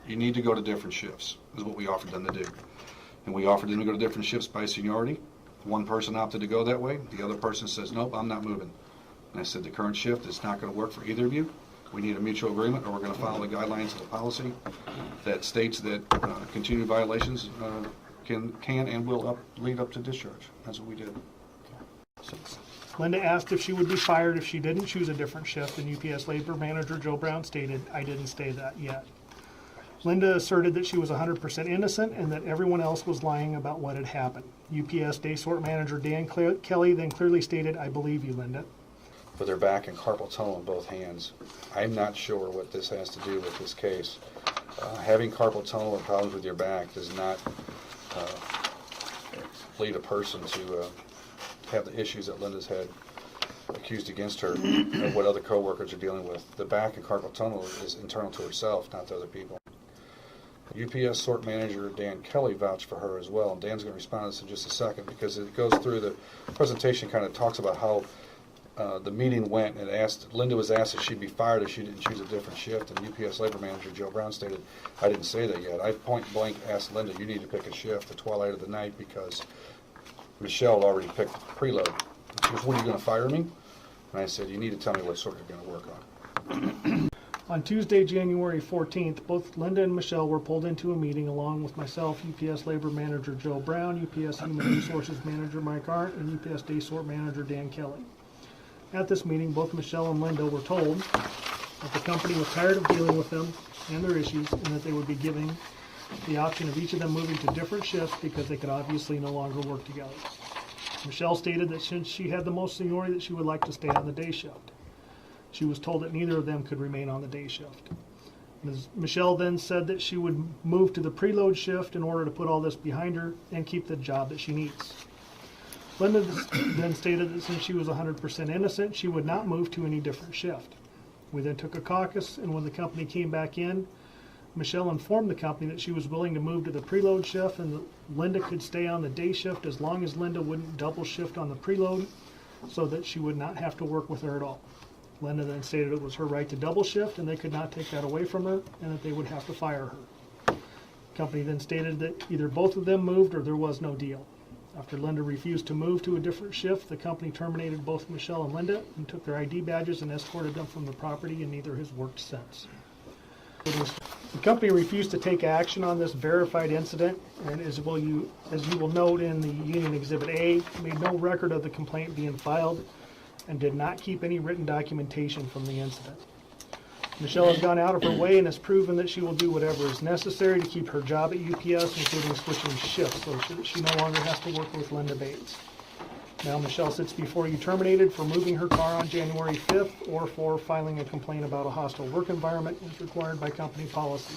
you need to go to different shifts, is what we offered them to do. And we offered them to go to different shifts by seniority. One person opted to go that way. The other person says, nope, I'm not moving. And I said, the current shift is not going to work for either of you. We need a mutual agreement, or we're going to follow the guidelines of the policy that states that continued violations can and will lead up to discharge. That's what we did. Linda asked if she would be fired if she didn't choose a different shift, and UPS labor manager Joe Brown stated, I didn't say that yet. Linda asserted that she was 100% innocent and that everyone else was lying about what had happened. UPS day sort manager Dan Kelly then clearly stated, I believe you, Linda. With their back and carpal tunnel in both hands. I'm not sure what this has to do with this case. Having carpal tunnel or problems with your back does not lead a person to have the issues that Linda's had accused against her of what other co-workers are dealing with. The back and carpal tunnel is internal to herself, not to other people. UPS sort manager Dan Kelly vouched for her as well, and Dan's going to respond to this in just a second because it goes through the presentation, kind of talks about how the meeting went, and Linda was asked if she'd be fired if she didn't choose a different shift, and UPS labor manager Joe Brown stated, I didn't say that yet. I point blank asked Linda, you need to pick a shift, the twilight of the night, because Michelle already picked preload. She goes, what, are you going to fire me? And I said, you need to tell me what sort you're going to work on. On Tuesday, January 14th, both Linda and Michelle were pulled into a meeting along with myself, UPS labor manager Joe Brown, UPS human resources manager Mike Arndt, and UPS day sort manager Dan Kelly. At this meeting, both Michelle and Linda were told that the company was tired of dealing with them and their issues, and that they would be giving the option of each of them moving to different shifts because they could obviously no longer work together. Michelle stated that since she had the most seniority, that she would like to stay on the day shift. She was told that neither of them could remain on the day shift. Ms. Michelle then said that she would move to the preload shift in order to put all this behind her and keep the job that she needs. Linda then stated that since she was 100% innocent, she would not move to any different shift. We then took a caucus, and when the company came back in, Michelle informed the company that she was willing to move to the preload shift and that Linda could stay on the day shift as long as Linda wouldn't double shift on the preload, so that she would not have to work with her at all. Linda then stated it was her right to double shift and they could not take that away from her, and that they would have to fire her. The company then stated that either both of them moved or there was no deal. After Linda refused to move to a different shift, the company terminated both Michelle and Linda and took their ID badges and escorted them from the property, and neither has worked since. The company refused to take action on this verified incident, and as you will note in the Union Exhibit A, made no record of the complaint being filed and did not keep any written documentation from the incident. Michelle has gone out of her way and has proven that she will do whatever is necessary to keep her job at UPS, including switching shifts, so that she no longer has to work with Linda Bates. Now Michelle sits before you terminated for moving her car on January 5th or for filing a complaint about a hostile work environment as required by company policy.